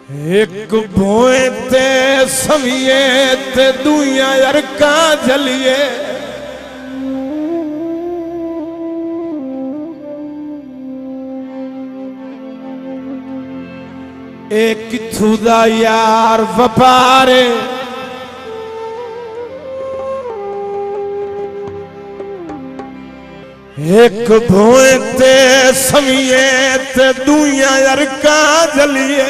एक भोए ते सविए ते दुइया अरका जलिए। एक किथू दा यार वपारे एक भोए ते सविए ते दुइया अरका जलिए।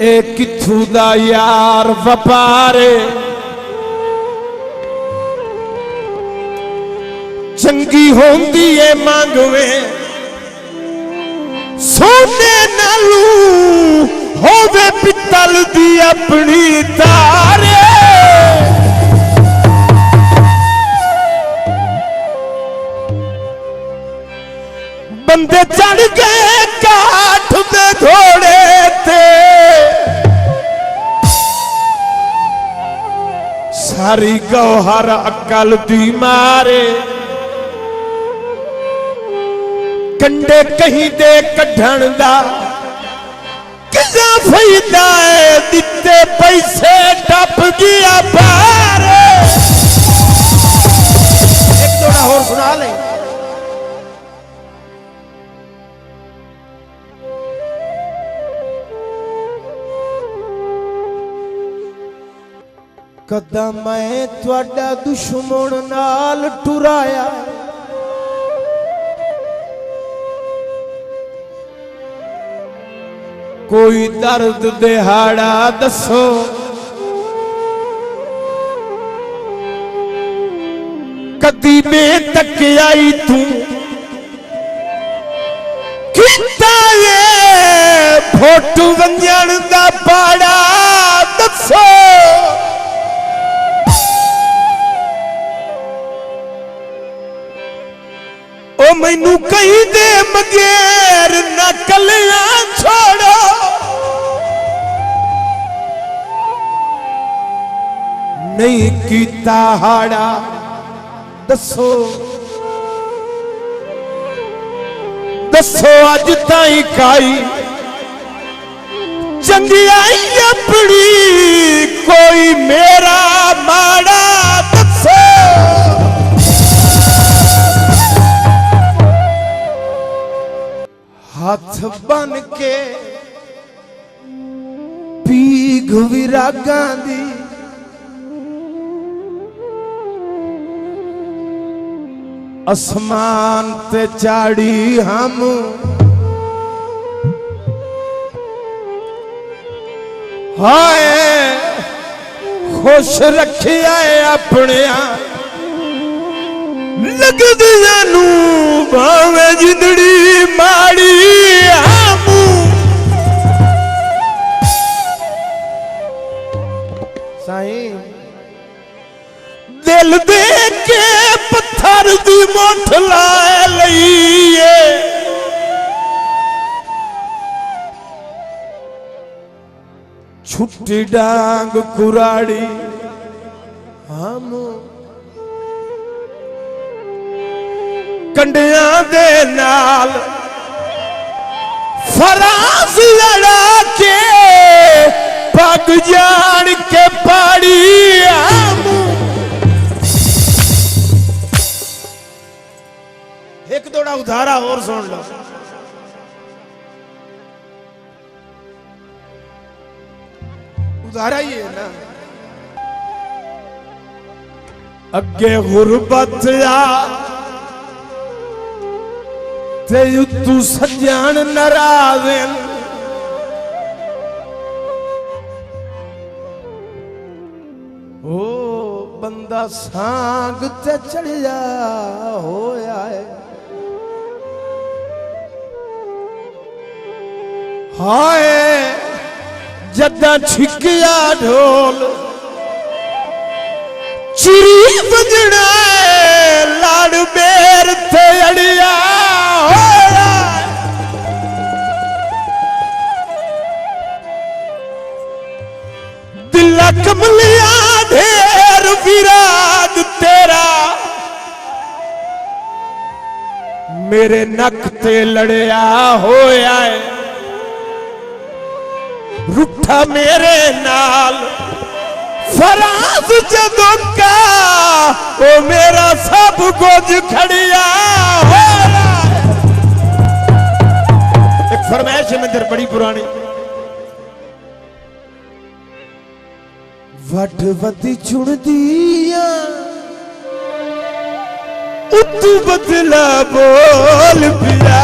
एक किथू दा यार वपारे चंगी होंदी है मांगवे सोने नालू होवे पित्तल दी अपनी तारे। बंदे चढ़ गए काठ दे घोड़े ते सारी गौहर अकल दी मारे। कंडे कहीं दे कढ़ण दा किसा फायदा है दिते पैसे टप गया पार। एक थोड़ा और सुना ले। कदा मैं तुहाडा दुश्मन नाल टुराया कोई दर्द दिहाड़ा दसो। कदी बेतकियाई तू किता ये फोटू वंजन दा पाड़ा दसो। ओ मैनू कहीं दे मगेर ना कलियां छोड़ो। नहीं कीता हाड़ा दसो दसो अज ताई काई चंगियाई अपनी कोई मेरा माड़ा दसो। हाथ बन के पीघ विरागां दी आसमान ते चाड़ी हम हाय खुश रखिया अपने लगदियां नू भावे जिंदड़ी माड़ी हम। साईं दिल दे के पत्थर दी मुठ लाए लईए छुट्टी डांग कुराड़ी हम। कंडियां दे नाल फरास लड़ा के पग जान के पाड़ी हम। एक थोड़ा उधारा और सुन लो। उधारा ही है ना। अगे गुरबत आ ते तू सज्जन नाराज़ ओ बंदा सांग ते चढ़िया होया है। हाय जदा छिकिया ढोल चिरी बजना लाड़ बेर ते अड़िया होया। दिला कमलिया ढेर विराग तेरा तेरे नक ते लड़िया होया है रूठा मेरे नाल फराज जदों का ओ मेरा सब कुछ खड़िया हो रहा है। एक फरमाइश है मंदिर बड़ी पुरानी वट वती चुन दिया तू बदला बोल पिया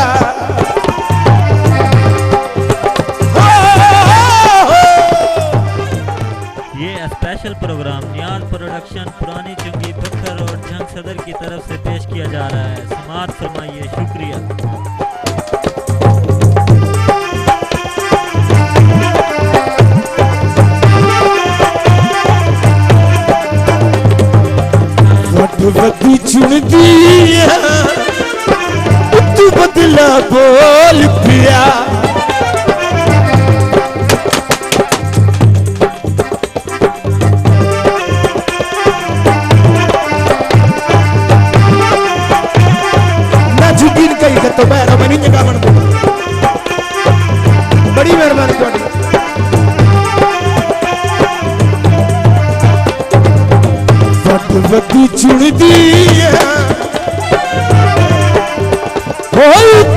ये स्पेशल प्रोग्राम नियाज प्रोडक्शन पुरानी चुंगी बखर और जंग सदर की तरफ से पेश किया जा रहा है। समाअत फरमाइए। शुक्रिया। वटी चुन दिया तू बदला बोल पिया ना झुकीन कही तो मैं नहीं जगह बन बड़ी मेहरबानी थोड़ी वटी चुन दिया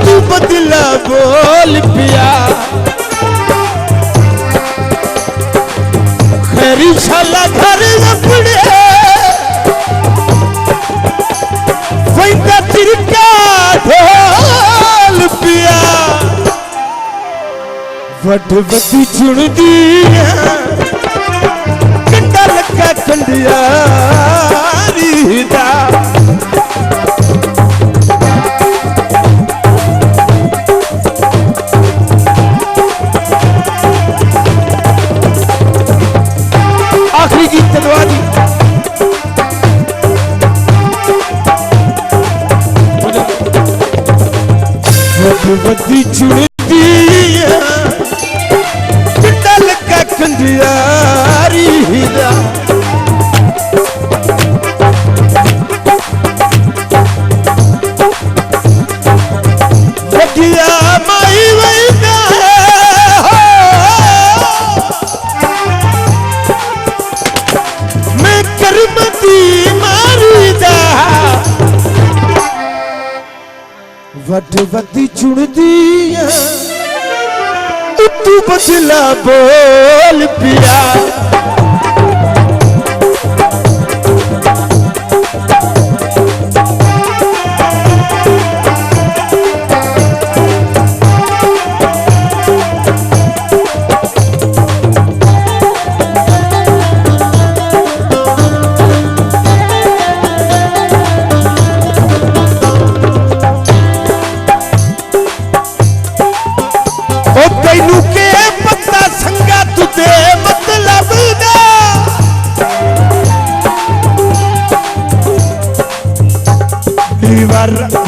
तू बदला बोल पिया खैरी शाला घर अपने वैदा तिरका ढोल पिया वटी चुन दिया कंडा लगा कंडिया आखिरी गीत तलवार दी वदी चुन दिया डल का कंडियारी दा माई वैदा मैं करमती मारीदा वट वती चुन दिया तू बदला बोल पिया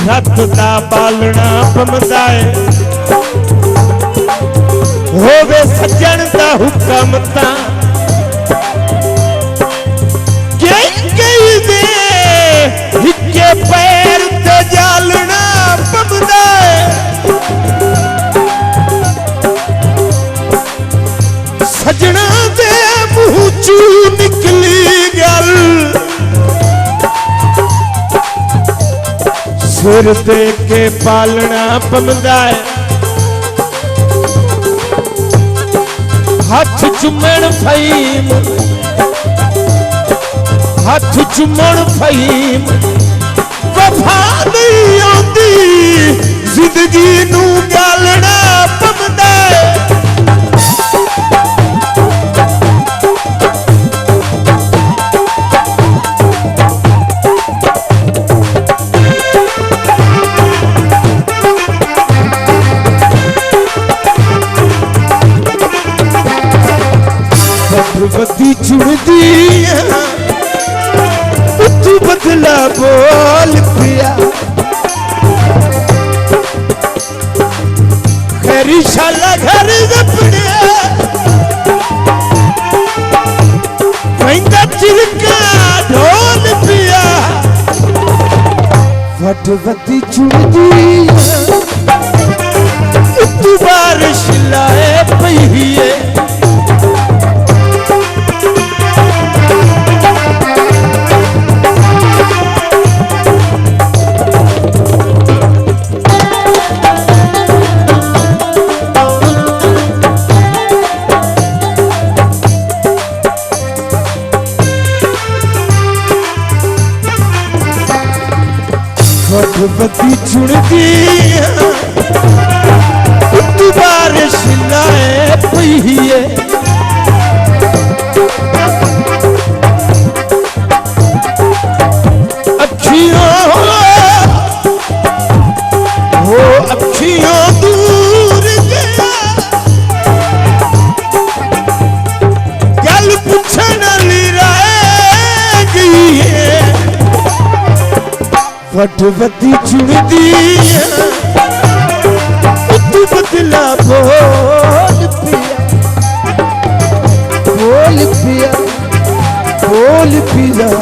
रत दा पालना पमदाए होवे सज्जन दा हुक्म ता कई दे हिक्के पैर ते जालना पमदाए सजना दे मुंह चू निकली गल सिर दे के पालना पमदा है हाथ चुमण फहीम हाथ चुमण फहीम वफा नहीं आती जिंदगी नू गालना पमदा है वती चुन दिया तू बदला बोल पिया खैरी शाला घर अपने वैदा चिरका ढोल पिया फटवती चुड़दी तू बारिश लाए पहिए फटवती चुड़दी तू बारिश लाए पहिए अखियों दूर गया गल पुछन रह गई है फटवती चुड़दी तू बदला बोल पिया बोल पिया बोल पिया